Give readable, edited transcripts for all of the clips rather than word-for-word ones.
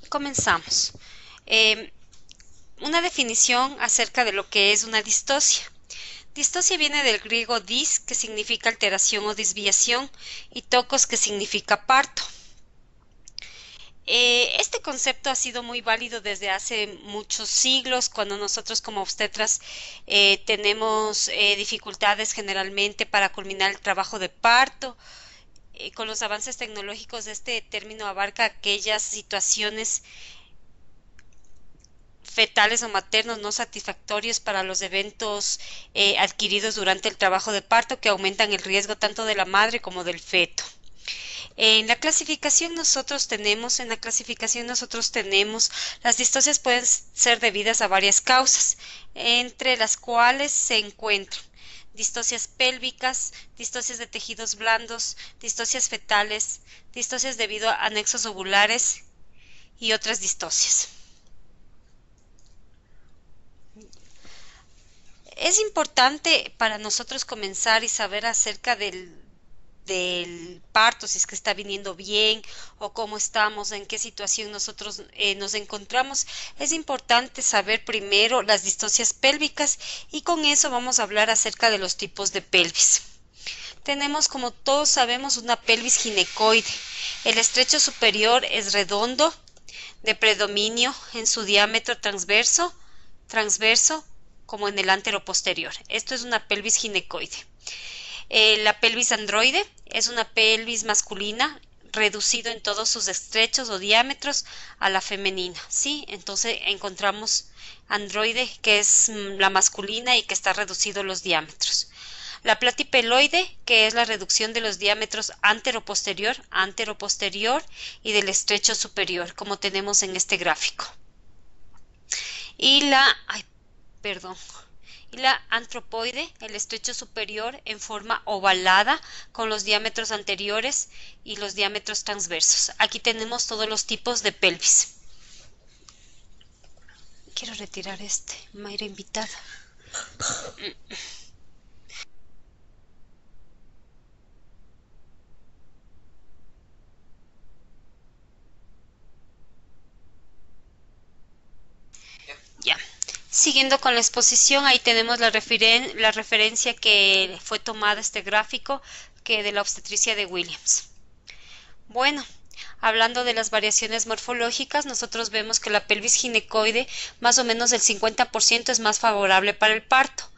Comenzamos. Eh, una definición acerca de lo que es una distosia. Distosia viene del griego dis, que significa alteración o desviación, y tokos, que significa parto. Este concepto ha sido muy válido desde hace muchos siglos, cuando nosotros como obstetras tenemos dificultades generalmente para culminar el trabajo de parto. Con los avances tecnológicos, este término abarca aquellas situaciones fetales o maternos no satisfactorios para los eventos adquiridos durante el trabajo de parto, que aumentan el riesgo tanto de la madre como del feto. En la clasificación nosotros tenemos las distocias pueden ser debidas a varias causas, entre las cuales se encuentran distocias pélvicas, distocias de tejidos blandos, distocias fetales, distocias debido a anexos ovulares y otras distocias. Es importante para nosotros comenzar y saber acerca del parto, si es que está viniendo bien o cómo estamos, en qué situación nosotros nos encontramos. Es importante saber primero las distocias pélvicas y con eso vamos a hablar acerca de los tipos de pelvis. Tenemos, como todos sabemos, una pelvis ginecoide. El estrecho superior es redondo, de predominio en su diámetro transverso como en el antero posterior. Esto es una pelvis ginecoide. La pelvis androide es una pelvis masculina reducido en todos sus estrechos o diámetros a la femenina, ¿sí? Entonces encontramos androide, que es la masculina y que está reducido los diámetros. La platipeloide, que es la reducción de los diámetros antero-posterior y del estrecho superior, como tenemos en este gráfico. Y la antropoide, el estrecho superior en forma ovalada con los diámetros anteriores y los diámetros transversos. Aquí tenemos todos los tipos de pelvis. Quiero retirar Mayra invitada. Ya. Siguiendo con la exposición, ahí tenemos la referencia que fue tomada este gráfico, que de la obstetricia de Williams. Bueno, hablando de las variaciones morfológicas, nosotros vemos que la pelvis ginecoide, más o menos el 50% es más favorable para el parto.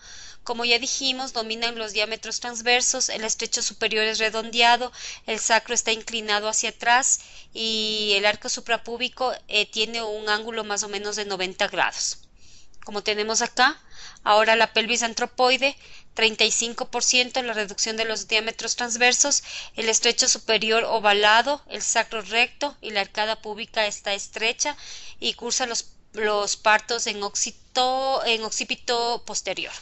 Como ya dijimos, dominan los diámetros transversos, el estrecho superior es redondeado, el sacro está inclinado hacia atrás y el arco suprapúbico tiene un ángulo más o menos de 90 grados. Como tenemos acá, ahora la pelvis antropoide, 35% la reducción de los diámetros transversos, el estrecho superior ovalado, el sacro recto y la arcada púbica está estrecha y cursa los partos en occipito posterior.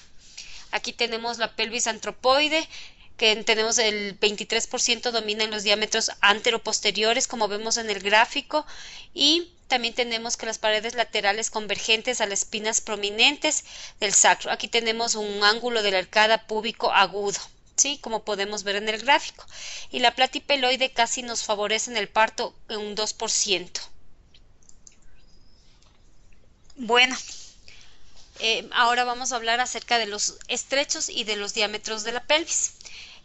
Aquí tenemos la pelvis antropoide, que tenemos el 23% domina en los diámetros anteroposteriores, como vemos en el gráfico, y también tenemos que las paredes laterales convergentes a las espinas prominentes del sacro. Aquí tenemos un ángulo de la arcada púbico agudo, ¿sí? Como podemos ver en el gráfico. Y la platipeloide casi nos favorece en el parto en un 2%. Bueno, ahora vamos a hablar acerca de los estrechos y de los diámetros de la pelvis.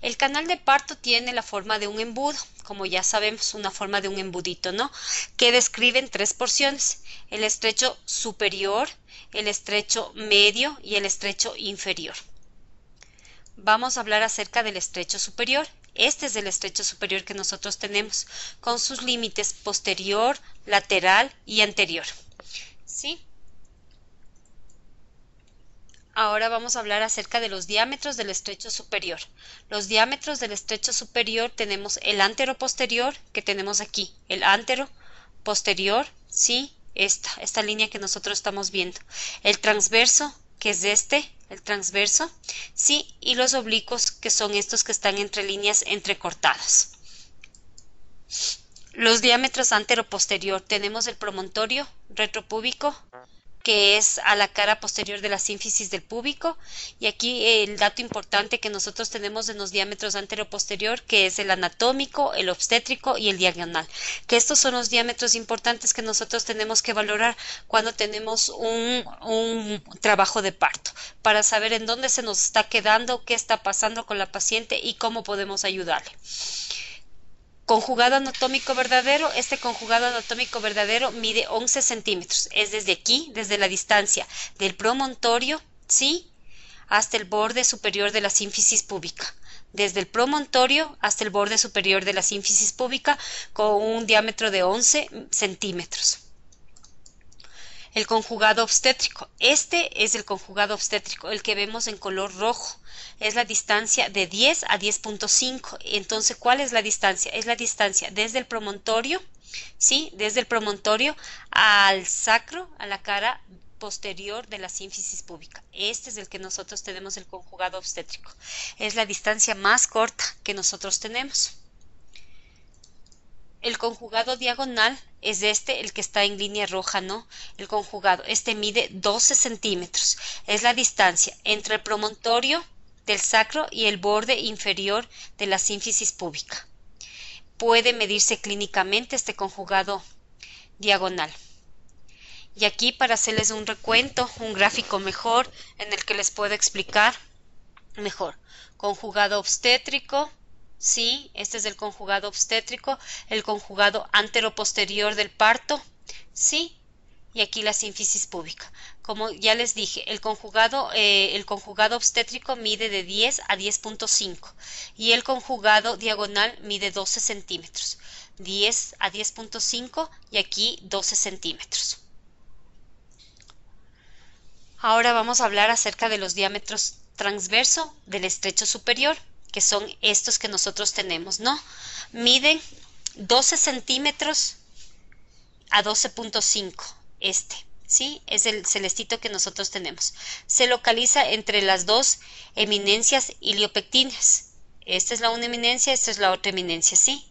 El canal de parto tiene la forma de un embudo, como ya sabemos, una forma de un embudito, ¿no? Que describen 3 porciones: el estrecho superior, el estrecho medio y el estrecho inferior. Vamos a hablar acerca del estrecho superior. Este es el estrecho superior que nosotros tenemos, con sus límites posterior, lateral y anterior, ¿sí? Ahora vamos a hablar acerca de los diámetros del estrecho superior. Los diámetros del estrecho superior tenemos el antero-posterior, que tenemos aquí, el antero-posterior, ¿sí? Esta línea que nosotros estamos viendo. El transverso, que es el transverso, ¿sí? Y los oblicuos, que son estos que están entre líneas entrecortadas. Los diámetros antero-posterior tenemos el promontorio retropúbico, que es a la cara posterior de la sínfisis del púbico, y aquí el dato importante que nosotros tenemos en los diámetros anteroposterior, que es el anatómico, el obstétrico y el diagonal, que estos son los diámetros importantes que nosotros tenemos que valorar cuando tenemos un trabajo de parto, para saber en dónde se nos está quedando, qué está pasando con la paciente y cómo podemos ayudarle. Conjugado anatómico verdadero, este conjugado anatómico verdadero mide 11 centímetros, es desde aquí, desde la distancia del promontorio, ¿sí?, hasta el borde superior de la sínfisis púbica. Desde el promontorio hasta el borde superior de la sínfisis púbica, con un diámetro de 11 centímetros. El conjugado obstétrico. Este es el conjugado obstétrico, el que vemos en color rojo. Es la distancia de 10 a 10.5. Entonces, ¿cuál es la distancia? Es la distancia desde el promontorio, ¿sí?, desde el promontorio al sacro, a la cara posterior de la sínfisis púbica. Este es el que nosotros tenemos, el conjugado obstétrico. Es la distancia más corta que nosotros tenemos. El conjugado diagonal es el que está en línea roja, ¿no? El conjugado, mide 12 centímetros. Es la distancia entre el promontorio del sacro y el borde inferior de la sínfisis púbica. Puede medirse clínicamente este conjugado diagonal. Y aquí, para hacerles un recuento, un gráfico mejor, en el que les puedo explicar mejor. Conjugado obstétrico. Sí, este es el conjugado obstétrico, el conjugado anteroposterior del parto, sí, y aquí la sínfisis púbica. Como ya les dije, el conjugado obstétrico mide de 10 a 10.5 y el conjugado diagonal mide 12 centímetros, 10 a 10.5 y aquí 12 centímetros. Ahora vamos a hablar acerca de los diámetros transverso del estrecho superior, que son estos que nosotros tenemos, ¿no? Miden 12 centímetros a 12.5, ¿sí? Es el celestito que nosotros tenemos. Se localiza entre las dos eminencias iliopectinas. Esta es la una eminencia, esta es la otra eminencia, ¿sí?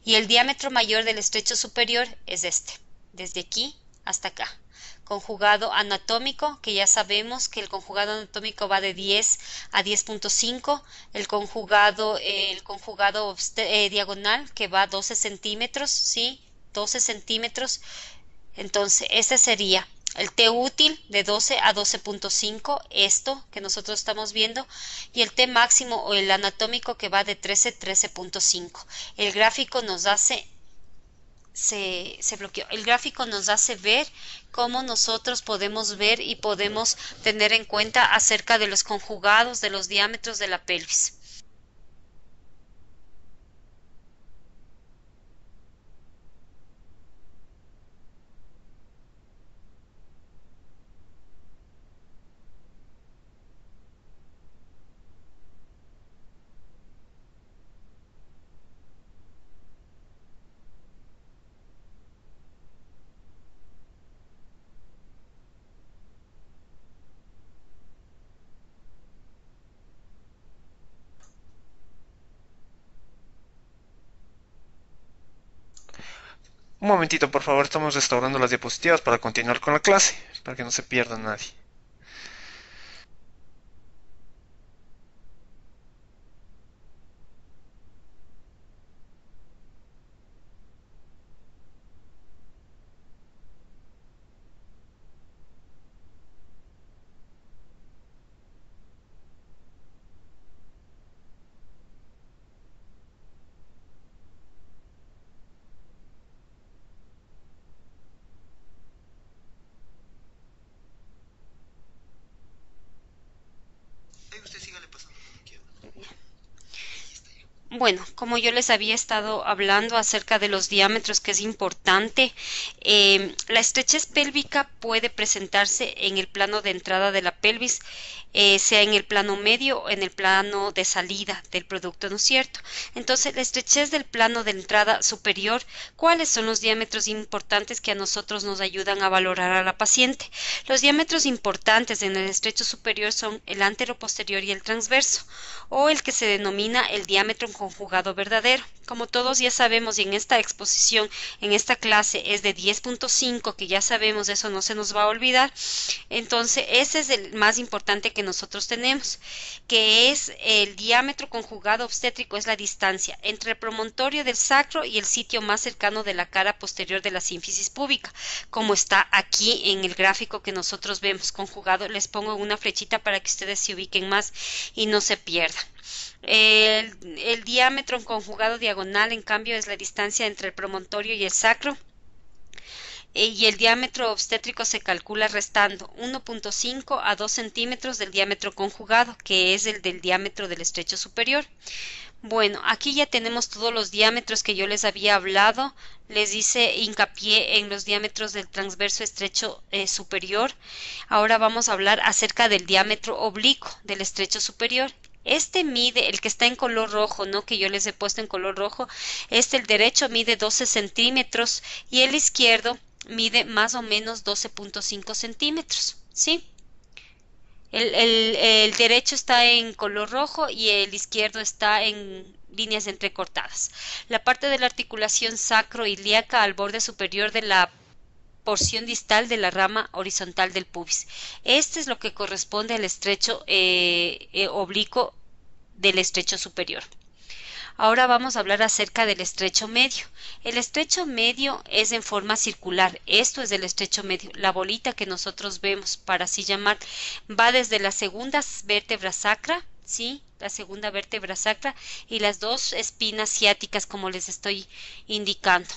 Y el diámetro mayor del estrecho superior es desde aquí hasta acá. Conjugado anatómico, que ya sabemos que el conjugado anatómico va de 10 a 10.5, el conjugado diagonal, que va a 12 centímetros, ¿sí? 12 centímetros. Entonces, este sería el T útil de 12 a 12.5, esto que nosotros estamos viendo, y el T máximo o el anatómico, que va de 13 a 13.5. El gráfico nos hace se bloqueó. El gráfico nos hace ver cómo nosotros podemos ver y podemos tener en cuenta acerca de los conjugados de los diámetros de la pelvis. Un momentito, por favor, estamos restaurando las diapositivas para continuar con la clase, para que no se pierda nadie. Bueno, como yo les había estado hablando acerca de los diámetros, que es importante, la estrechez pélvica puede presentarse en el plano de entrada de la pelvis, sea en el plano medio o en el plano de salida del producto, ¿no es cierto? Entonces, la estrechez del plano de entrada superior, ¿cuáles son los diámetros importantes que a nosotros nos ayudan a valorar a la paciente? Los diámetros importantes en el estrecho superior son el anteroposterior y el transverso, o el que se denomina el diámetro conjugado verdadero. Como todos ya sabemos, y en esta exposición, en esta clase es de 10.5, que ya sabemos, eso no se nos va a olvidar. Entonces ese es el más importante que nosotros tenemos, que es el diámetro conjugado obstétrico, es la distancia entre el promontorio del sacro y el sitio más cercano de la cara posterior de la sínfisis púbica, como está aquí en el gráfico que nosotros vemos conjugado. Les pongo una flechita para que ustedes se ubiquen más y no se pierdan. El diámetro conjugado diagonal, en cambio, es la distancia entre el promontorio y el sacro. Y el diámetro obstétrico se calcula restando 1.5 a 2 centímetros del diámetro conjugado, que es el del diámetro del estrecho superior. Bueno, aquí ya tenemos todos los diámetros que yo les había hablado. Les hice hincapié en los diámetros del transverso estrecho superior. Ahora vamos a hablar acerca del diámetro oblicuo del estrecho superior. Este mide, el que está en color rojo, ¿no? Que yo les he puesto en color rojo, el derecho mide 12 centímetros y el izquierdo mide más o menos 12.5 centímetros, ¿sí? El derecho está en color rojo y el izquierdo está en líneas entrecortadas. La parte de la articulación sacroilíaca al borde superior de la porción distal de la rama horizontal del pubis. Este es lo que corresponde al estrecho oblicuo del estrecho superior. Ahora vamos a hablar acerca del estrecho medio. El estrecho medio es en forma circular. Esto es el estrecho medio. La bolita que nosotros vemos, para así llamar, va desde la segunda vértebra sacra, ¿sí? La segunda vértebra sacra y las dos espinas ciáticas, como les estoy indicando.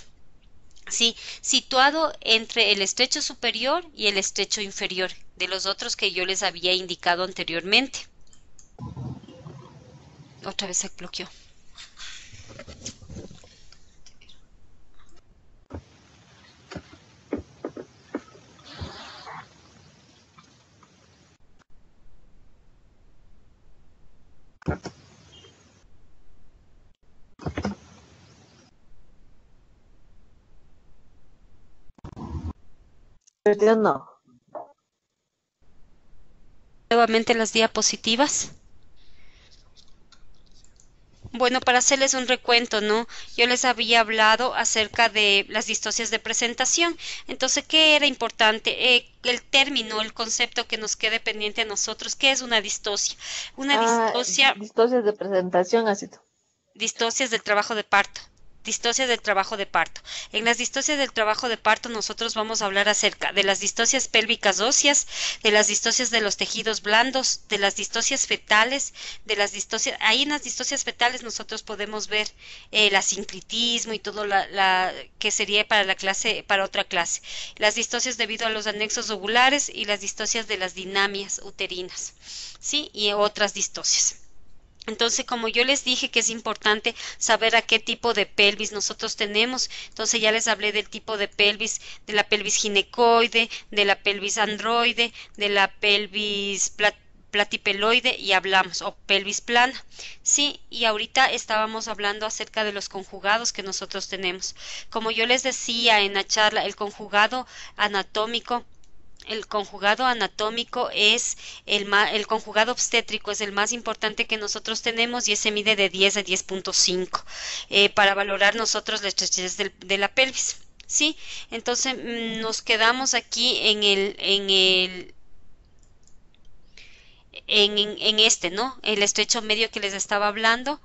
Sí, situado entre el estrecho superior y el estrecho inferior, de los otros que yo les había indicado anteriormente. Otra vez se bloqueó. No. Nuevamente las diapositivas. Bueno, para hacerles un recuento, ¿no? Yo les había hablado acerca de las distocias de presentación. Entonces, ¿qué era importante? El término, el concepto que nos quede pendiente a nosotros. ¿Qué es una distocia? Una Distocias de presentación, así. Distocias del trabajo de parto. Distocias del trabajo de parto. En las distocias del trabajo de parto nosotros vamos a hablar acerca de las distocias pélvicas óseas, de las distocias de los tejidos blandos, de las distocias fetales, de las distocias. Ahí en las distocias fetales nosotros podemos ver el asinclitismo y todo que sería para la clase, para otra clase. Las distocias debido a los anexos ovulares y las distocias de las dinamias uterinas, ¿sí? Y otras distocias. Entonces, como yo les dije que es importante saber a qué tipo de pelvis nosotros tenemos, entonces ya les hablé del tipo de pelvis, de la pelvis ginecoide, de la pelvis androide, de la pelvis platipeloide y hablamos, o pelvis plana, sí, y ahorita estábamos hablando acerca de los conjugados que nosotros tenemos. Como yo les decía en la charla, el conjugado anatómico es el conjugado obstétrico es el más importante que nosotros tenemos y ese mide de 10 a 10.5 para valorar nosotros la estrechez de la pelvis, ¿sí? Entonces nos quedamos aquí ¿no? El estrecho medio que les estaba hablando,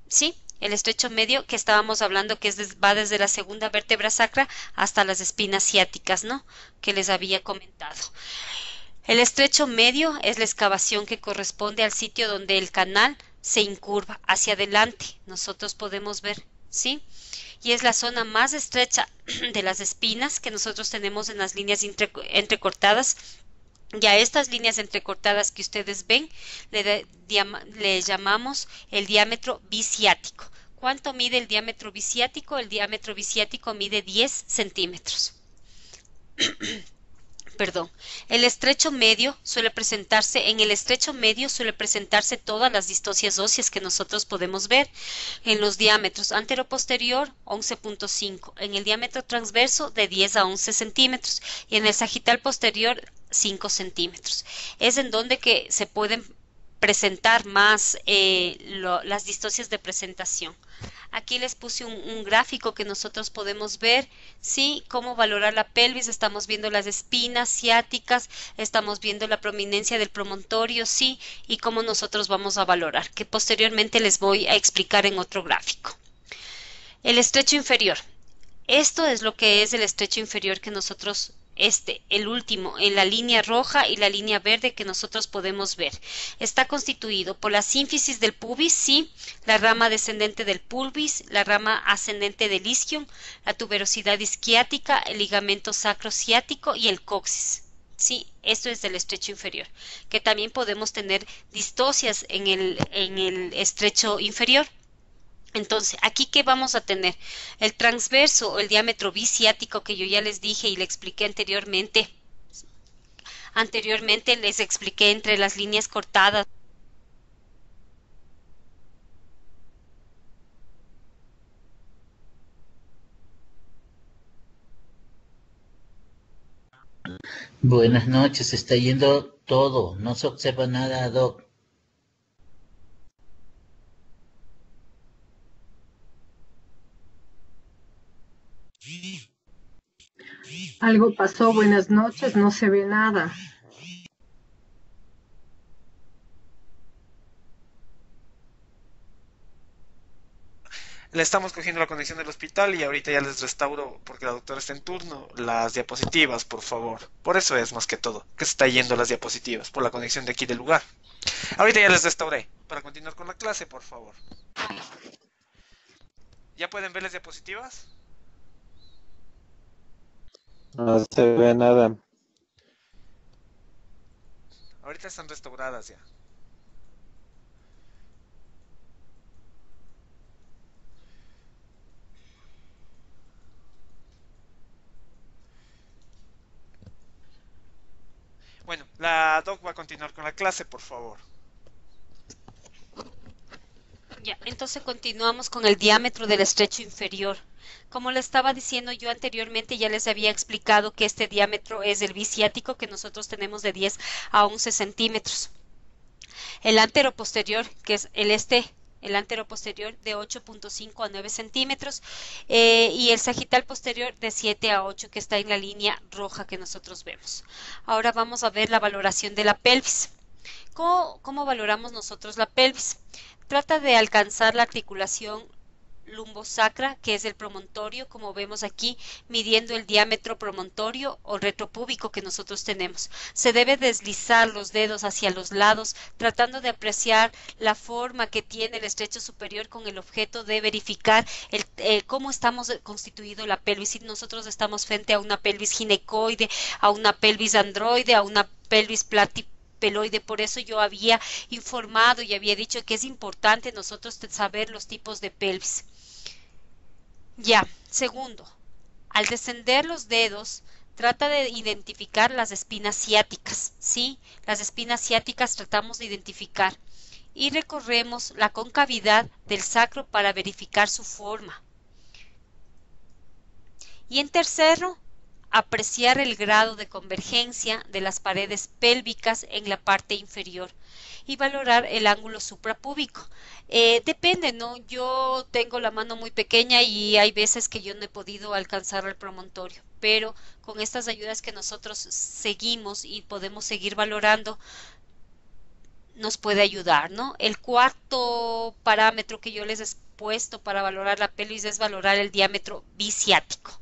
¿sí? El estrecho medio que estábamos hablando que va desde la segunda vértebra sacra hasta las espinas ciáticas, ¿no? Que les había comentado. El estrecho medio es la excavación que corresponde al sitio donde el canal se incurva hacia adelante. Nosotros podemos ver, ¿sí? Y es la zona más estrecha de las espinas que nosotros tenemos en las líneas entrecortadas. Y a estas líneas entrecortadas que ustedes ven le llamamos el diámetro biciático. ¿Cuánto mide el diámetro biciático? El diámetro biciático mide 10 centímetros. Perdón. En el estrecho medio suele presentarse todas las distocias óseas que nosotros podemos ver en los diámetros anteroposterior 11.5, en el diámetro transverso de 10 a 11 centímetros y en el sagital posterior 5 centímetros. Es en donde que se pueden presentar más las distocias de presentación. Aquí les puse un gráfico que nosotros podemos ver, ¿sí? Cómo valorar la pelvis. Estamos viendo las espinas ciáticas, estamos viendo la prominencia del promontorio, ¿sí? Y cómo nosotros vamos a valorar, que posteriormente les voy a explicar en otro gráfico. El estrecho inferior. Esto es lo que es el estrecho inferior que nosotros el último, en la línea roja y la línea verde que nosotros podemos ver. Está constituido por la sínfisis del pubis, sí, la rama descendente del pubis, la rama ascendente del isquion, la tuberosidad isquiática, el ligamento sacrociático y el coxis. Sí, esto es del estrecho inferior, que también podemos tener distocias en el estrecho inferior. Entonces, aquí ¿qué vamos a tener? El transverso o el diámetro biciático que yo ya les dije y le expliqué anteriormente. Anteriormente les expliqué entre las líneas cortadas. Buenas noches, se está yendo todo, no se observa nada, Doc. Algo pasó, buenas noches, no se ve nada. Le estamos cogiendo la conexión del hospital y ahorita ya les restauro, porque la doctora está en turno, las diapositivas, por favor. Por eso es más que todo, que se está yendo las diapositivas, por la conexión de aquí del lugar. Ahorita ya les restauré. Para continuar con la clase, por favor. ¿Ya pueden ver las diapositivas? No se ve nada. Ahorita están restauradas ya. Bueno, la doc va a continuar con la clase, por favor. Ya, entonces continuamos con el diámetro del estrecho inferior. Como le estaba diciendo yo anteriormente, ya les había explicado que este diámetro es el biciático que nosotros tenemos de 10 a 11 centímetros. El anteroposterior, que es el anteroposterior de 8.5 a 9 centímetros y el sagital posterior de 7 a 8 que está en la línea roja que nosotros vemos. Ahora vamos a ver la valoración de la pelvis. ¿Cómo valoramos nosotros la pelvis? Trata de alcanzar la articulación lumbosacra, que es el promontorio, como vemos aquí, midiendo el diámetro promontorio o retropúbico que nosotros tenemos. Se debe deslizar los dedos hacia los lados, tratando de apreciar la forma que tiene el estrecho superior con el objeto de verificar cómo estamos constituido la pelvis. Si nosotros estamos frente a una pelvis ginecoide, a una pelvis androide, a una pelvis platipeloide. Por eso yo había informado y había dicho que es importante nosotros saber los tipos de pelvis. Ya, segundo, al descender los dedos, trata de identificar las espinas ciáticas, ¿sí? Las espinas ciáticas tratamos de identificar y recorremos la concavidad del sacro para verificar su forma. Y en tercero, apreciar el grado de convergencia de las paredes pélvicas en la parte inferior y valorar el ángulo suprapúbico. Depende, ¿no? Yo tengo la mano muy pequeña y hay veces que yo no he podido alcanzar el promontorio, pero con estas ayudas que nosotros seguimos y podemos seguir valorando, nos puede ayudar, ¿no? El cuarto parámetro que yo les he puesto para valorar la pelvis es valorar el diámetro biciático.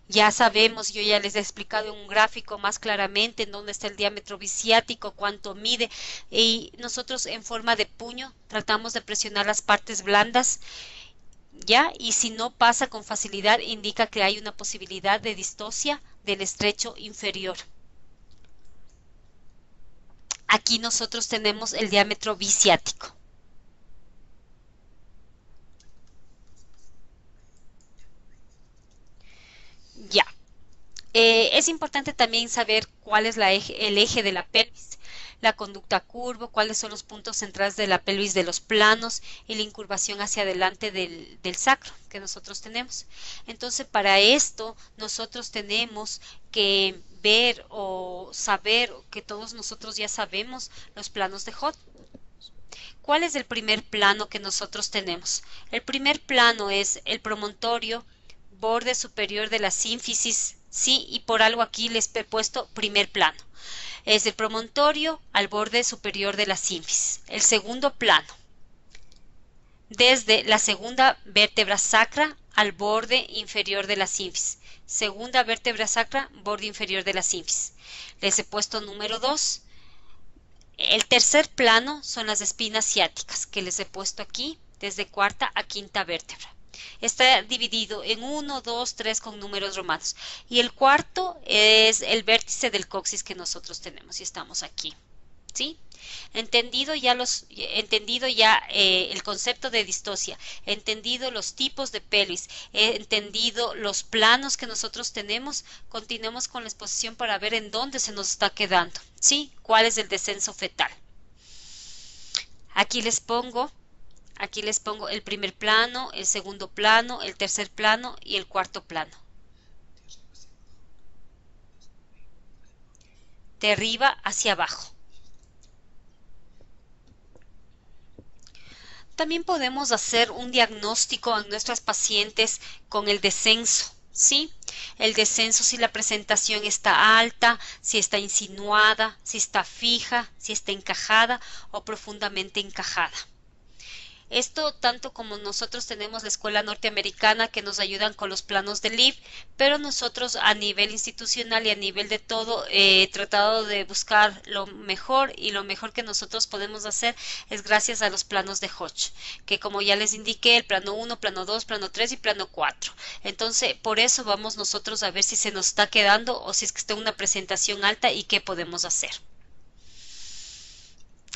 Ya sabemos, yo ya les he explicado en un gráfico más claramente en dónde está el diámetro biciático, cuánto mide, y nosotros en forma de puño tratamos de presionar las partes blandas, ya, y si no pasa con facilidad indica que hay una posibilidad de distocia del estrecho inferior. Aquí nosotros tenemos el diámetro biciático. Ya. Es importante también saber cuál es el eje de la pelvis, la conducta curva, cuáles son los puntos centrales de la pelvis de los planos y la incurvación hacia adelante del sacro que nosotros tenemos. Entonces, para esto nosotros tenemos que ver o saber que todos nosotros ya sabemos los planos de Hod. ¿Cuál es el primer plano que nosotros tenemos? El primer plano es el promontorio, borde superior de la sínfisis, ¿sí? Y por algo aquí les he puesto primer plano. Es el promontorio al borde superior de la sínfisis. El segundo plano, desde la segunda vértebra sacra al borde inferior de la sínfisis. Segunda vértebra sacra, borde inferior de la sínfisis. Les he puesto número 2. El tercer plano son las espinas ciáticas, que les he puesto aquí, desde cuarta a quinta vértebra. Está dividido en 1, 2, 3 con números romanos. Y el cuarto es el vértice del coxis que nosotros tenemos y estamos aquí. ¿Sí? Entendido ya el concepto de distosia, entendido los tipos de pelvis, entendido los planos que nosotros tenemos, continuemos con la exposición para ver en dónde se nos está quedando, ¿sí? ¿Cuál es el descenso fetal? Aquí les pongo el primer plano, el segundo plano, el tercer plano y el cuarto plano. De arriba hacia abajo. También podemos hacer un diagnóstico a nuestras pacientes con el descenso, ¿sí? El descenso si la presentación está alta, si está insinuada, si está fija, si está encajada o profundamente encajada. Esto tanto como nosotros tenemos la escuela norteamericana que nos ayudan con los planos de Liv, pero nosotros a nivel institucional y a nivel de todo he tratado de buscar lo mejor y lo mejor que nosotros podemos hacer es gracias a los planos de Hodge, que como ya les indiqué, el plano 1, plano 2, plano 3 y plano 4. Entonces, por eso vamos nosotros a ver si se nos está quedando o si es que está una presentación alta y qué podemos hacer.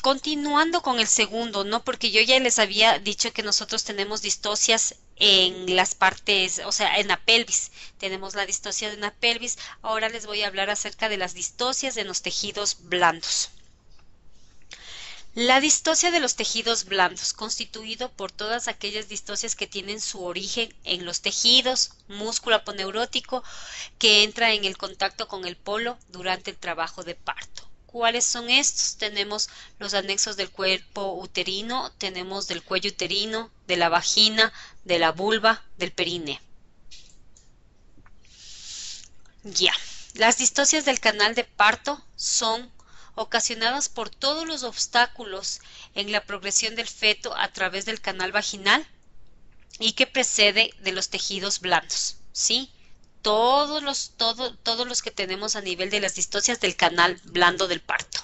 Continuando con el segundo, ¿no? Porque yo ya les había dicho que nosotros tenemos distocias en las partes, o sea, en la pelvis. Tenemos la distosia de la pelvis. Ahora les voy a hablar acerca de las distocias en los tejidos blandos. La distosia de los tejidos blandos, constituido por todas aquellas distocias que tienen su origen en los tejidos, músculo aponeurótico, que entra en el contacto con el polo durante el trabajo de parto. ¿Cuáles son estos? Tenemos los anexos del cuerpo uterino, tenemos del cuello uterino, de la vagina, de la vulva, del períneo. Ya, las distocias del canal de parto son ocasionadas por todos los obstáculos en la progresión del feto a través del canal vaginal y que precede de los tejidos blandos, ¿sí? Todos los que tenemos a nivel de las distocias del canal blando del parto.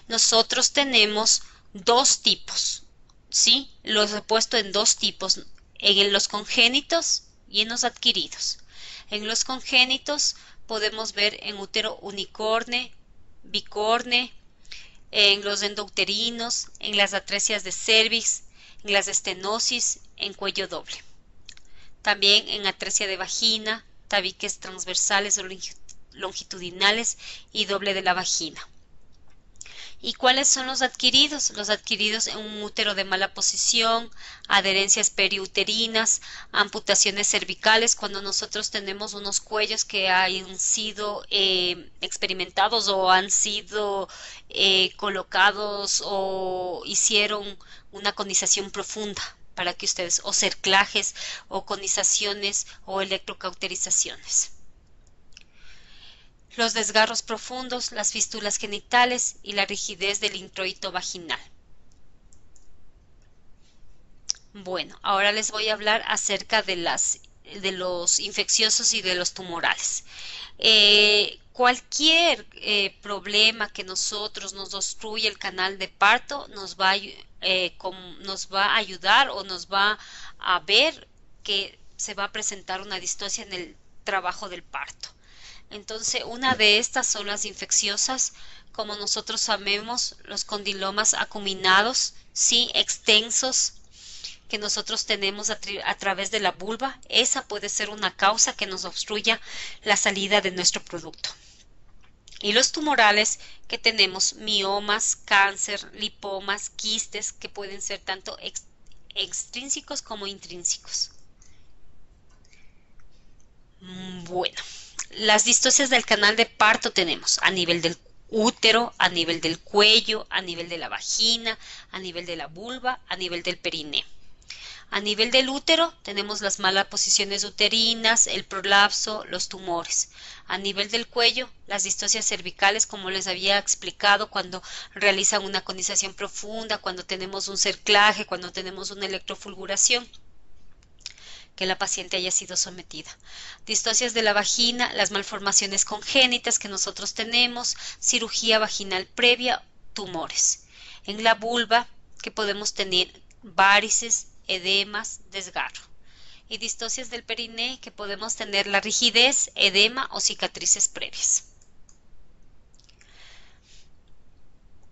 Nosotros tenemos dos tipos, ¿sí? Los he puesto en dos tipos, en los congénitos y en los adquiridos. En los congénitos podemos ver en útero unicorne, bicorne, en los endouterinos, en las atresias de cervix, en las estenosis, en cuello doble. También en atresia de vagina, tabiques transversales o longitudinales y doble de la vagina. ¿Y cuáles son los adquiridos? Los adquiridos en un útero de mala posición, adherencias periuterinas, amputaciones cervicales, cuando nosotros tenemos unos cuellos que han sido experimentados o han sido colocados o hicieron una conización profunda para que ustedes, o cerclajes, o conizaciones, o electrocauterizaciones. Los desgarros profundos, las fístulas genitales y la rigidez del introito vaginal. Bueno, ahora les voy a hablar acerca de los infecciosos y de los tumorales. Cualquier problema que nos obstruya el canal de parto nos va a ayudar o nos va a ver que se va a presentar una distosia en el trabajo del parto. Entonces, una de estas son las infecciosas, como nosotros sabemos, los condilomas acuminados, sí, extensos, que nosotros tenemos a través de la vulva. Esa puede ser una causa que nos obstruya la salida de nuestro producto. Y los tumorales que tenemos, miomas, cáncer, lipomas, quistes, que pueden ser tanto extrínsecos como intrínsecos. Bueno, las distocias del canal de parto tenemos a nivel del útero, a nivel del cuello, a nivel de la vagina, a nivel de la vulva, a nivel del perineo. A nivel del útero tenemos las malas posiciones uterinas, el prolapso, los tumores. A nivel del cuello, las distocias cervicales, como les había explicado, cuando realizan una conización profunda, cuando tenemos un cerclaje, cuando tenemos una electrofulguración, que la paciente haya sido sometida. Distocias de la vagina, las malformaciones congénitas que nosotros tenemos, cirugía vaginal previa, tumores. En la vulva, que podemos tener varices, edemas, desgarro. Y distocias del periné, que podemos tener la rigidez, edema o cicatrices previas.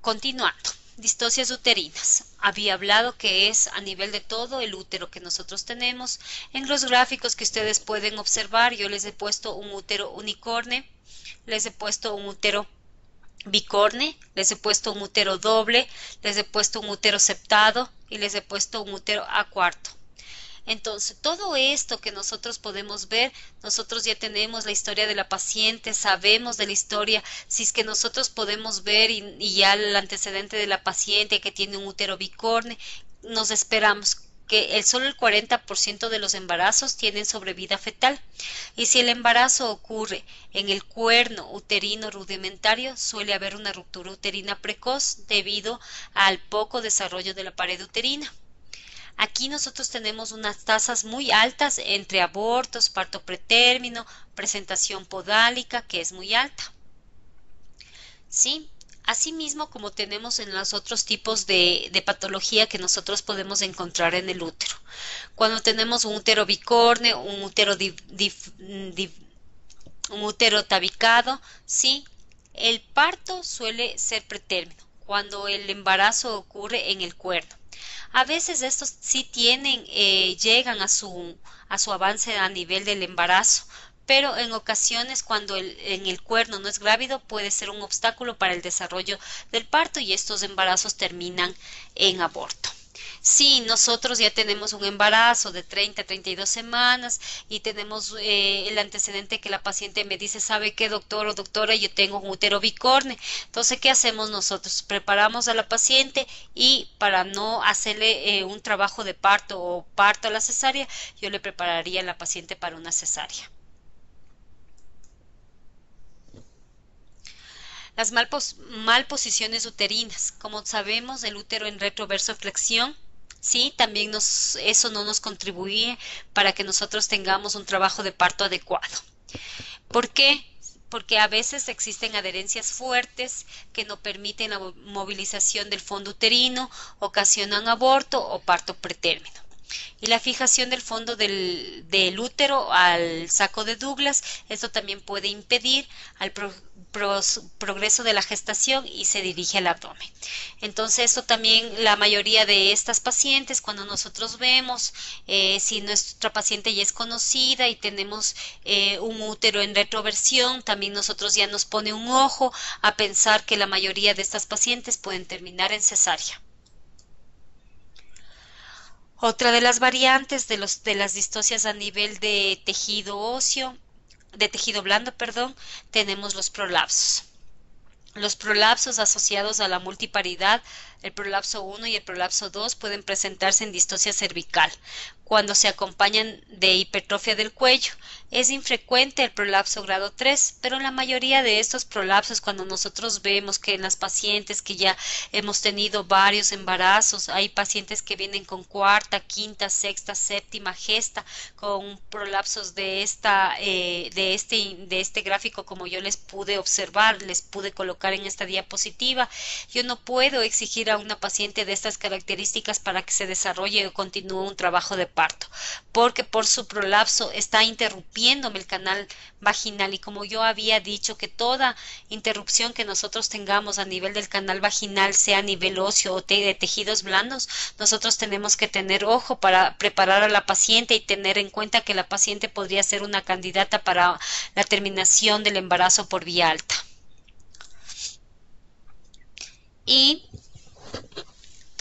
Continuando. Distocias uterinas. Había hablado que es a nivel de todo el útero que nosotros tenemos. En los gráficos que ustedes pueden observar, yo les he puesto un útero unicorne, les he puesto un útero bicorne, les he puesto un útero doble, les he puesto un útero septado y les he puesto un útero a cuarto. Entonces, todo esto que nosotros podemos ver, nosotros ya tenemos la historia de la paciente, sabemos de la historia, si es que nosotros podemos ver y ya el antecedente de la paciente que tiene un útero bicorne, nos esperamos que solo el 40% de los embarazos tienen sobrevida fetal. Y si el embarazo ocurre en el cuerno uterino rudimentario, suele haber una ruptura uterina precoz debido al poco desarrollo de la pared uterina. Aquí nosotros tenemos unas tasas muy altas entre abortos, parto pretérmino, presentación podálica, que es muy alta. ¿Sí? Asimismo, como tenemos en los otros tipos de patología que nosotros podemos encontrar en el útero. Cuando tenemos un útero bicorne, un útero tabicado, ¿sí? El parto suele ser pretérmino, cuando el embarazo ocurre en el cuerno. A veces estos sí llegan a su avance a nivel del embarazo, pero en ocasiones cuando en el cuerno no es grávido puede ser un obstáculo para el desarrollo del parto y estos embarazos terminan en aborto. Si nosotros ya tenemos un embarazo de 30 a 32 semanas y tenemos el antecedente que la paciente me dice, ¿sabe qué, doctor o doctora? Yo tengo un útero bicorne. Entonces, ¿qué hacemos nosotros? Preparamos a la paciente y para no hacerle un trabajo de parto o parto a la cesárea, yo le prepararía a la paciente para una cesárea. Las malposiciones uterinas. Como sabemos, el útero en retroversoflexión, sí, también eso no nos contribuye para que nosotros tengamos un trabajo de parto adecuado. ¿Por qué? Porque a veces existen adherencias fuertes que no permiten la movilización del fondo uterino, ocasionan aborto o parto pretérmino. Y la fijación del fondo del útero al saco de Douglas, esto también puede impedir al progreso de la gestación y se dirige al abdomen. Entonces, esto también la mayoría de estas pacientes, cuando nosotros vemos, si nuestra paciente ya es conocida y tenemos un útero en retroversión, también nosotros ya nos pone un ojo a pensar que la mayoría de estas pacientes pueden terminar en cesárea. Otra de las variantes de las distocias a nivel de tejido óseo, de tejido blando, perdón, tenemos los prolapsos. Los prolapsos asociados a la multiparidad, el prolapso 1 y el prolapso 2 pueden presentarse en distocia cervical cuando se acompañan de hipertrofia del cuello. Es infrecuente el prolapso grado 3, pero en la mayoría de estos prolapsos, cuando nosotros vemos que en las pacientes que ya hemos tenido varios embarazos, hay pacientes que vienen con cuarta, quinta, sexta, séptima gesta, con prolapsos de este gráfico, como yo les pude observar, les pude colocar en esta diapositiva. Yo no puedo exigir a una paciente de estas características para que se desarrolle o continúe un trabajo de parto, porque por su prolapso está interrumpiéndome el canal vaginal, y como yo había dicho que toda interrupción que nosotros tengamos a nivel del canal vaginal, sea a nivel óseo o de tejidos blandos, nosotros tenemos que tener ojo para preparar a la paciente y tener en cuenta que la paciente podría ser una candidata para la terminación del embarazo por vía alta. Y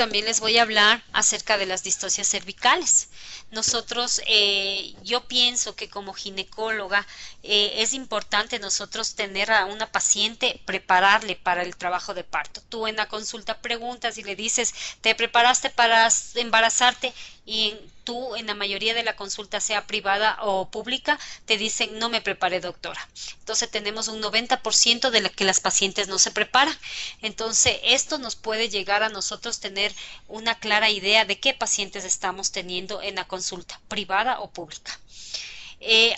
también les voy a hablar acerca de las distocias cervicales. Nosotros, yo pienso que como ginecóloga es importante nosotros tener a una paciente, prepararle para el trabajo de parto. Tú en la consulta preguntas y le dices, ¿te preparaste para embarazarte? Y tú en la mayoría de la consulta, sea privada o pública, te dicen, no me preparé, doctora. Entonces tenemos un 90% de que las pacientes no se preparan. Entonces esto nos puede llegar a nosotros tener una clara idea de qué pacientes estamos teniendo en la consulta, privada o pública.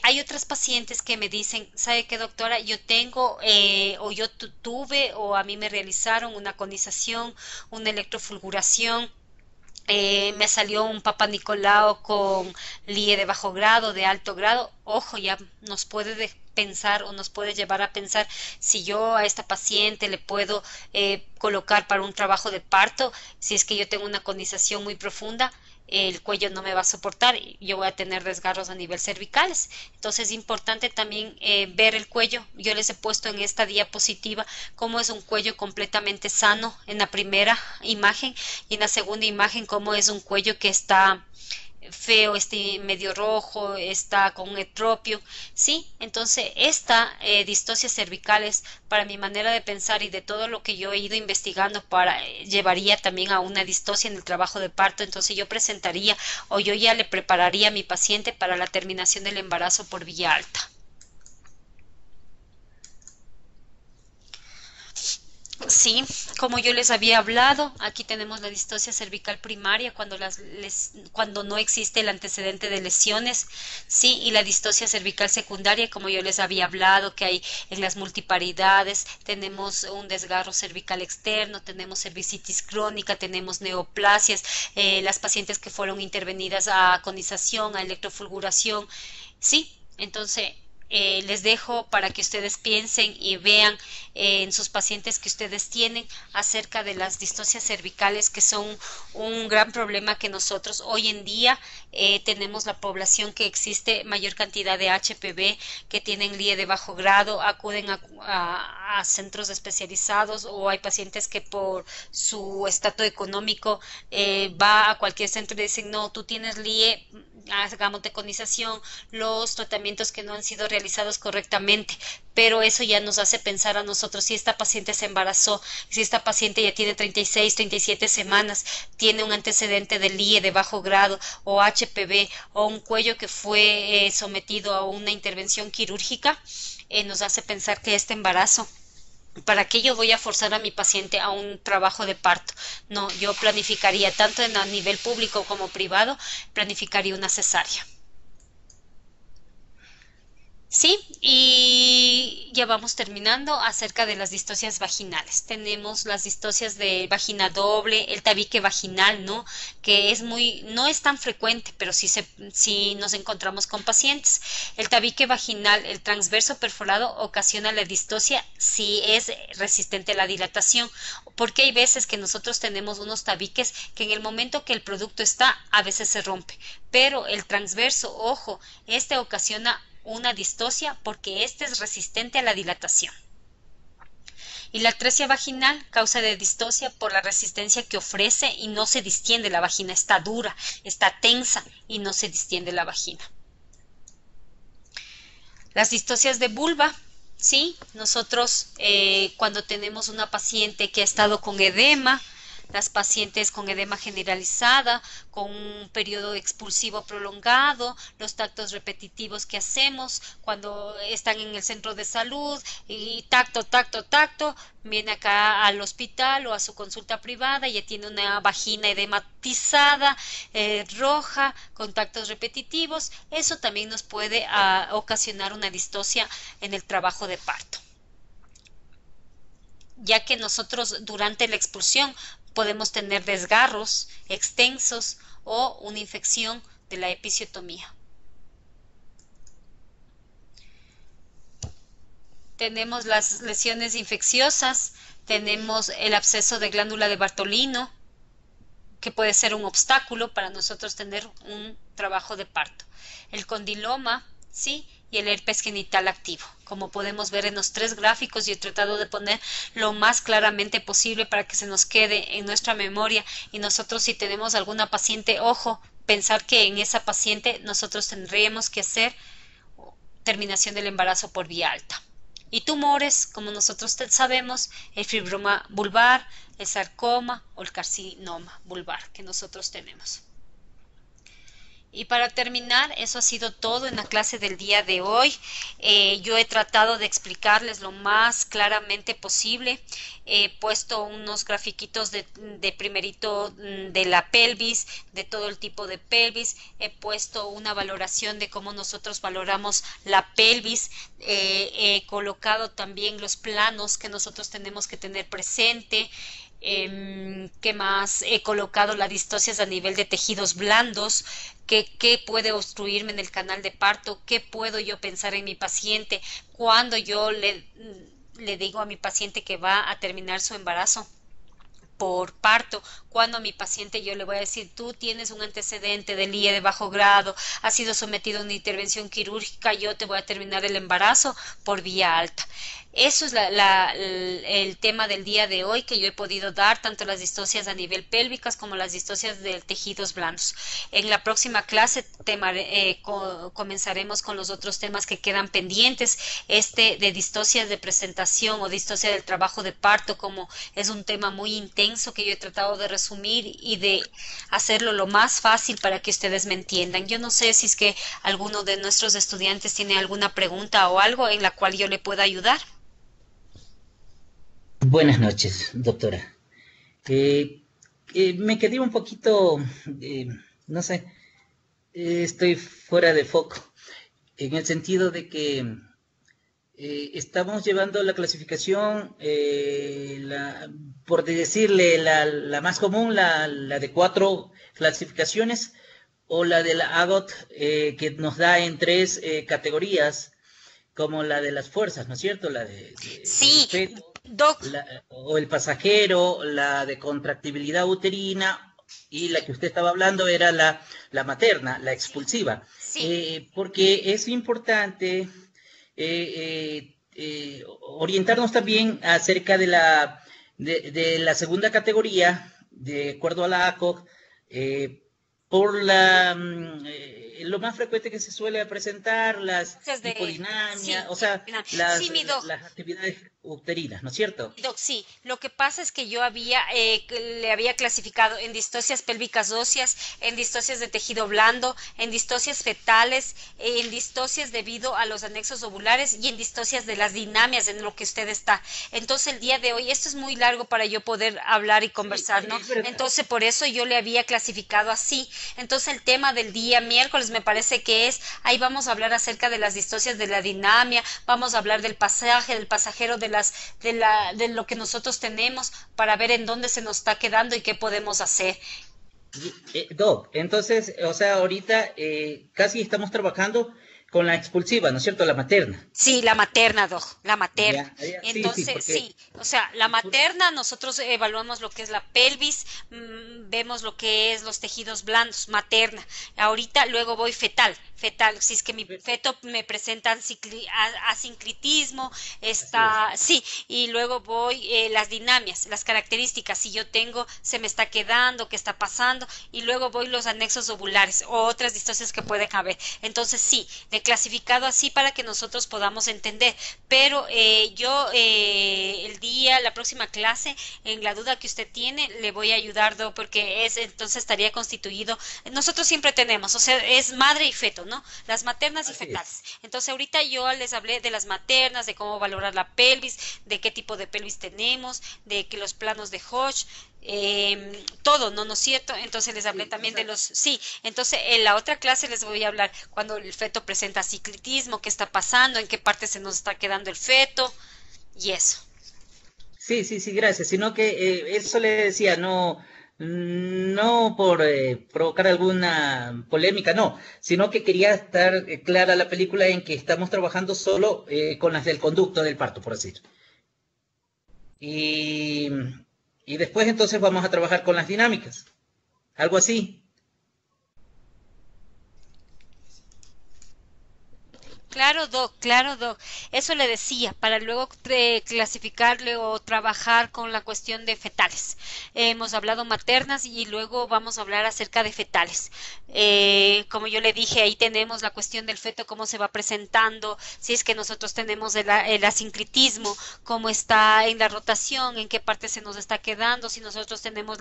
Hay otras pacientes que me dicen, ¿sabe qué, doctora? Yo tengo o yo tuve o a mí me realizaron una conización, una electrofulguración. Me salió un Papa Nicolau con LIE de bajo grado, de alto grado. Ojo, ya nos puede pensar o nos puede llevar a pensar si yo a esta paciente le puedo colocar para un trabajo de parto, si es que yo tengo una conización muy profunda. El cuello no me va a soportar y yo voy a tener desgarros a nivel cervicales. Entonces es importante también ver el cuello. Yo les he puesto en esta diapositiva cómo es un cuello completamente sano en la primera imagen, y en la segunda imagen cómo es un cuello que está feo, medio rojo, está con un etropio, ¿sí? Entonces, esta distosia cervicales, para mi manera de pensar y de todo lo que yo he ido investigando, llevaría también a una distosia en el trabajo de parto. Entonces yo presentaría o yo ya le prepararía a mi paciente para la terminación del embarazo por vía alta. Sí, como yo les había hablado, aquí tenemos la distosia cervical primaria cuando no existe el antecedente de lesiones, sí, y la distosia cervical secundaria, como yo les había hablado, que hay en las multiparidades. Tenemos un desgarro cervical externo, tenemos cervicitis crónica, tenemos neoplasias, las pacientes que fueron intervenidas a conización, a electrofulguración, sí. Entonces les dejo para que ustedes piensen y vean en sus pacientes que ustedes tienen acerca de las distocias cervicales, que son un gran problema que nosotros hoy en día tenemos. La población que existe, mayor cantidad de HPV que tienen LIE de bajo grado, acuden a centros especializados, o hay pacientes que por su estatus económico va a cualquier centro y dicen, no, tú tienes LIE, hagamos deconización, los tratamientos que no han sido realizados correctamente. Pero eso ya nos hace pensar a nosotros, si esta paciente se embarazó, si esta paciente ya tiene 36, 37 semanas, tiene un antecedente de LIE de bajo grado o HPV, o un cuello que fue sometido a una intervención quirúrgica, nos hace pensar que este embarazo, ¿para qué yo voy a forzar a mi paciente a un trabajo de parto? No, yo planificaría, tanto a nivel público como privado, planificaría una cesárea. Sí, y ya vamos terminando acerca de las distocias vaginales. Tenemos las distocias de vagina doble, el tabique vaginal, ¿no? Que no es tan frecuente, pero sí nos encontramos con pacientes. El tabique vaginal, el transverso perforado, ocasiona la distosia si es resistente a la dilatación, porque hay veces que nosotros tenemos unos tabiques que en el momento que el producto está, a veces se rompe, pero el transverso, ojo, este ocasiona una distosia porque este es resistente a la dilatación. Y la atresia vaginal, causa de distosia por la resistencia que ofrece y no se distiende la vagina, está dura, está tensa y no se distiende la vagina. Las distocias de vulva, ¿sí? Nosotros cuando tenemos una paciente que ha estado con edema, las pacientes con edema generalizada, con un periodo expulsivo prolongado, los tactos repetitivos que hacemos cuando están en el centro de salud, y tacto, tacto, tacto, viene acá al hospital o a su consulta privada y ya tiene una vagina edematizada, roja, con tactos repetitivos. Eso también nos puede ocasionar una distosia en el trabajo de parto, ya que nosotros durante la expulsión podemos tener desgarros extensos o una infección de la episiotomía. Tenemos las lesiones infecciosas, tenemos el absceso de glándula de Bartolino, que puede ser un obstáculo para nosotros tener un trabajo de parto. El condiloma, ¿sí? y el herpes genital activo. Como podemos ver en los 3 gráficos, yo he tratado de poner lo más claramente posible para que se nos quede en nuestra memoria, y nosotros, si tenemos alguna paciente, ojo, pensar que en esa paciente nosotros tendríamos que hacer terminación del embarazo por vía alta. Y tumores, como nosotros sabemos, el fibroma vulvar, el sarcoma o el carcinoma vulvar que nosotros tenemos. Y para terminar, eso ha sido todo en la clase del día de hoy. Yo he tratado de explicarles lo más claramente posible. He puesto unos grafiquitos de primerito de la pelvis, de todo el tipo de pelvis. He puesto una valoración de cómo nosotros valoramos la pelvis. He colocado también los planos que nosotros tenemos que tener presente. ¿Qué más? He colocado las distocias a nivel de tejidos blandos, qué puede obstruirme en el canal de parto, qué puedo yo pensar en mi paciente cuando yo le digo a mi paciente que va a terminar su embarazo por parto, cuando a mi paciente yo le voy a decir, tú tienes un antecedente de LIE de bajo grado, has sido sometido a una intervención quirúrgica, yo te voy a terminar el embarazo por vía alta. Eso es el tema del día de hoy que yo he podido dar, tanto las distocias a nivel pélvicas como las distocias de tejidos blandos. En la próxima clase comenzaremos con los otros temas que quedan pendientes. De distocias de presentación o distocia del trabajo de parto, como es un tema muy intenso que yo he tratado de resumir y de hacerlo lo más fácil para que ustedes me entiendan. Yo no sé si es que alguno de nuestros estudiantes tiene alguna pregunta o algo en la cual yo le pueda ayudar. Buenas noches, doctora. Me quedé un poquito, no sé, estoy fuera de foco, en el sentido de que estamos llevando la clasificación, por decirle, la más común, la de 4 clasificaciones, o la de la AGOT, que nos da en 3 categorías, como la de las fuerzas, ¿no es cierto? La de sí, feto, Doc. O el pasajero, la de contractibilidad uterina, y la que usted estaba hablando era la materna, la expulsiva. Sí. Porque es importante orientarnos también acerca de la segunda categoría, de acuerdo a la ACOG, por lo más frecuente que se suele presentar, las hipodinamias, o sea, las actividades uterinas, ¿no es cierto? Doc, sí, lo que pasa es que yo le había clasificado en distocias pélvicas óseas, en distocias de tejido blando, en distocias fetales, en distocias debido a los anexos ovulares y en distocias de las dinamias en lo que usted está. Entonces el día de hoy, esto es muy largo para yo poder hablar y conversar, ¿no? Entonces por eso yo le había clasificado así. Entonces el tema del día miércoles me parece que ahí vamos a hablar acerca de las distocias de la dinamia, vamos a hablar del pasaje, del pasajero, de lo que nosotros tenemos, para ver en dónde se nos está quedando y qué podemos hacer. Doc, entonces, o sea, ahorita casi estamos trabajando con la expulsiva, ¿no es cierto? La materna. Sí, la materna, Doc, la materna. Ya, entonces, sí, o sea, la materna, nosotros evaluamos lo que es la pelvis, vemos lo que es los tejidos blandos, materna. Ahorita luego voy fetal, si es que mi feto me presenta asinclitismo, sí, y luego voy las dinamias, las características, si yo tengo, se me está quedando, qué está pasando, y luego voy los anexos ovulares o otras distocias que pueden haber. Entonces, sí, clasificado así para que nosotros podamos entender, pero la próxima clase, en la duda que usted tiene, le voy a ayudar, porque entonces estaría constituido, nosotros siempre tenemos, o sea, es madre y feto, ¿no? Las maternas y fetales. Entonces ahorita yo les hablé de las maternas, de cómo valorar la pelvis, de qué tipo de pelvis tenemos, de que los planos de Hodge, todo, ¿no es cierto? Entonces les hablé también de entonces en la otra clase les voy a hablar cuando el feto presenta ciclitismo, qué está pasando, en qué parte se nos está quedando el feto, y eso. Sí, gracias, sino que eso le decía, no por provocar alguna polémica, no, sino que quería estar clara la película en que estamos trabajando solo con las del conducto del parto, por decir. Y después entonces vamos a trabajar con las dinámicas, algo así. Claro, Doc. Eso le decía, para luego clasificarle o trabajar con la cuestión de fetales. Hemos hablado maternas y luego vamos a hablar acerca de fetales. Como yo le dije, ahí tenemos la cuestión del feto, cómo se va presentando, si es que nosotros tenemos el asincretismo, cómo está en la rotación, en qué parte se nos está quedando, si nosotros tenemos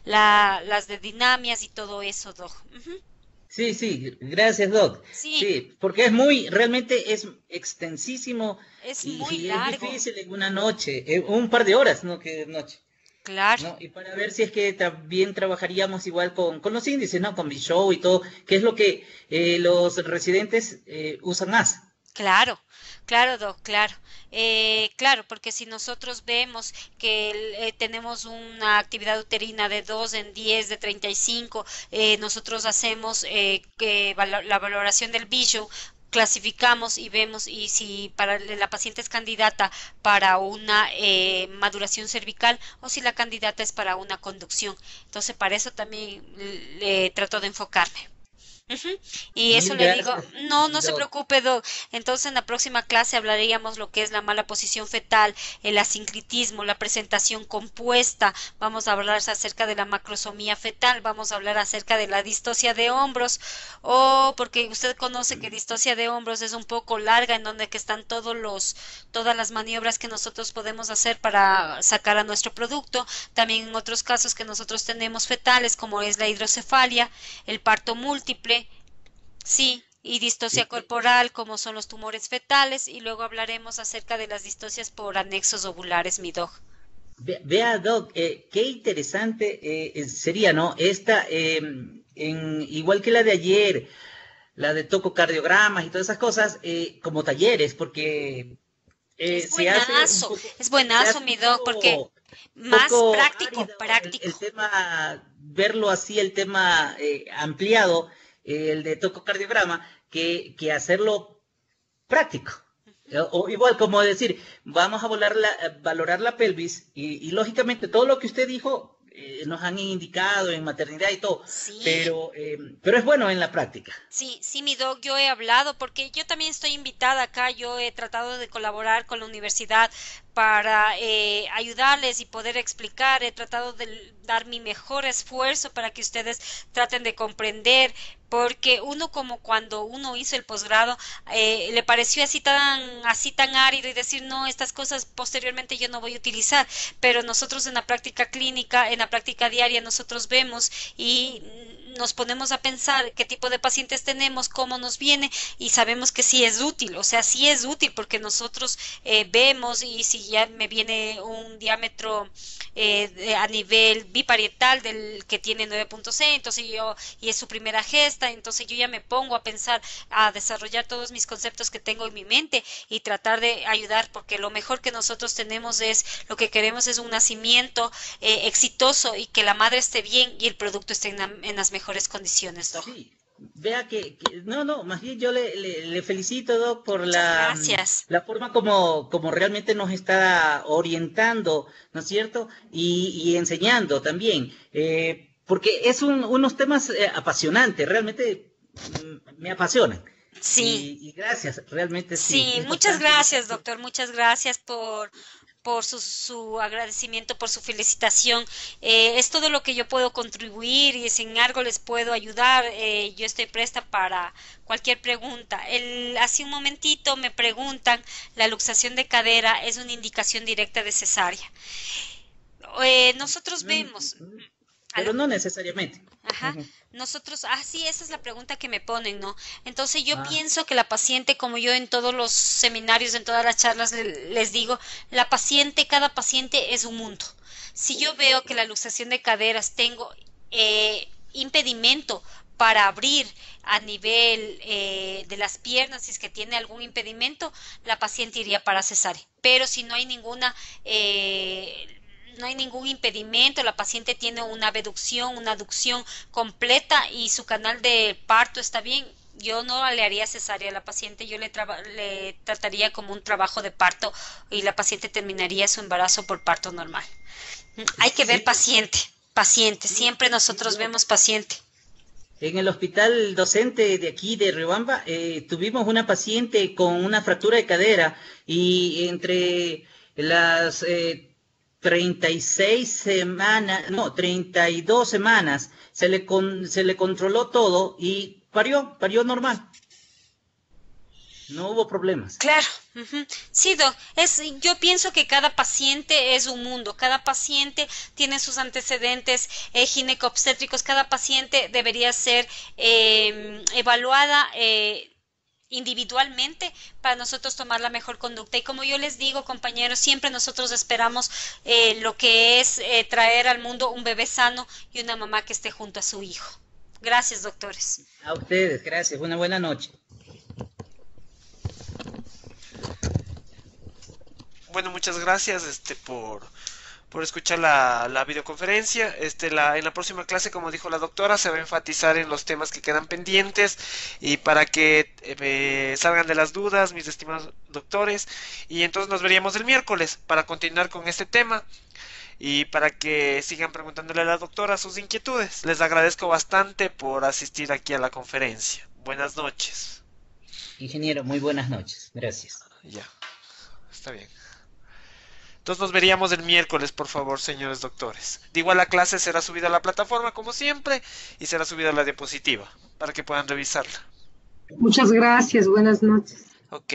las de dinamias y todo eso, Doc. Ujú. Sí, sí, gracias, Doc. Sí, Sí, porque realmente es extensísimo es y muy sí, es largo. difícil en una noche, un par de horas, ¿no? Que noche, Claro. ¿no? Y para ver si es que también trabajaríamos igual con los índices, ¿no? Con Show y todo, que es lo que los residentes usan más. Claro, claro, Doc, claro. Claro, porque si nosotros vemos que tenemos una actividad uterina de 2 en 10 de 35, nosotros hacemos la valoración del bicho, clasificamos y vemos y si para la paciente es candidata para una maduración cervical o si la candidata es para una conducción. Entonces, para eso también le trato de enfocarme. Ujú. Y eso Mil le digo, gracias, no, no se Doc. preocupe, Doc. Entonces en la próxima clase hablaríamos lo que es la mala posición fetal, el asincretismo, la presentación compuesta. Vamos a hablar acerca de la macrosomía fetal, vamos a hablar acerca de la distosia de hombros, o porque usted conoce que distosia de hombros es un poco larga, en donde que están todas las maniobras que nosotros podemos hacer para sacar a nuestro producto. También en otros casos que nosotros tenemos fetales, como es la hidrocefalia, el parto múltiple. Sí, y distosia corporal, como son los tumores fetales, y luego hablaremos acerca de las distocias por anexos ovulares, mi dog. Vea, Doc, qué interesante sería, ¿no? Igual que la de ayer, la de tococardiogramas y todas esas cosas, como talleres, porque Es se buenazo, hace mi dog, porque un más poco práctico, árido el práctico. tema, verlo así, el tema ampliado, el de tococardiograma, que hacerlo práctico. O igual como decir, vamos a valorar la pelvis y lógicamente todo lo que usted dijo nos han indicado en maternidad y todo, Sí, pero es bueno en la práctica. sí, sí, mi doc, yo he hablado porque yo también estoy invitada acá, yo he tratado de colaborar con la universidad para ayudarles y poder explicar, he tratado de dar mi mejor esfuerzo para que ustedes traten de comprender, porque uno como cuando uno hizo el posgrado, le pareció así tan árido y decir, no, estas cosas posteriormente yo no voy a utilizar, pero nosotros en la práctica clínica, en la práctica diaria, nosotros vemos y nos ponemos a pensar qué tipo de pacientes tenemos, cómo nos viene y sabemos que sí es útil, o sea, sí es útil porque nosotros vemos y si ya me viene un diámetro a nivel biparietal del que tiene 9.6, entonces y es su primera gesta, entonces yo ya me pongo a pensar, a desarrollar todos mis conceptos que tengo en mi mente y tratar de ayudar, porque lo mejor que nosotros tenemos lo que queremos es un nacimiento exitoso y que la madre esté bien y el producto esté en las mejores condiciones, Doc. Sí, vea no, no, más bien yo le felicito, Doc, por Muchas gracias. la forma como realmente nos está orientando, ¿no es cierto? Y enseñando también, porque es unos temas apasionantes, realmente me apasionan. Sí, Y gracias, realmente sí, sí, muchas importante. gracias, doctor, muchas gracias por su agradecimiento, por su felicitación. Es todo lo que yo puedo contribuir y si en algo les puedo ayudar, yo estoy presta para cualquier pregunta. Hace un momentito me preguntan, la luxación de cadera es una indicación directa de cesárea. Nosotros Mm, vemos, Pero ¿aló? no necesariamente. Ajá, Ujú. nosotros, sí, esa es la pregunta que me ponen, ¿no? Entonces yo Ah, pienso que la paciente, como yo en todos los seminarios, en todas las charlas les digo, cada paciente es un mundo. Si yo veo que la luxación de caderas tengo impedimento para abrir a nivel de las piernas, si es que tiene algún impedimento, la paciente iría para cesárea. Pero si no hay no hay ningún impedimento, la paciente tiene una abducción, una aducción completa y su canal de parto está bien, yo no le haría cesárea a la paciente, yo le trataría como un trabajo de parto y la paciente terminaría su embarazo por parto normal. Hay que ver sí, paciente, sí, siempre sí, nosotros Doc. vemos paciente. en el hospital docente de aquí de Riobamba tuvimos una paciente con una fractura de cadera y entre las 36 semanas, no, 32 semanas se le controló todo y parió normal. No hubo problemas. Claro, ujú. Sí, Doc, yo pienso que cada paciente es un mundo, cada paciente tiene sus antecedentes gineco-obstétricos, cada paciente debería ser evaluada individualmente para nosotros tomar la mejor conducta. Y como yo les digo, compañeros, siempre nosotros esperamos lo que es traer al mundo un bebé sano y una mamá que esté junto a su hijo. Gracias, doctores. A ustedes, gracias. Una buena noche. Bueno, muchas gracias por escuchar la videoconferencia. En la próxima clase, como dijo la doctora, se va a enfatizar en los temas que quedan pendientes y para que salgan de las dudas, mis estimados doctores. Y entonces nos veríamos el miércoles para continuar con este tema y para que sigan preguntándole a la doctora sus inquietudes. Les agradezco bastante por asistir aquí a la conferencia. Buenas noches. Ingeniero, muy buenas noches. Gracias. Ya, está bien. Entonces nos veríamos el miércoles, por favor, señores doctores. De igual la clase será subida a la plataforma, como siempre, y será subida a la diapositiva, para que puedan revisarla. Muchas gracias, buenas noches. Ok.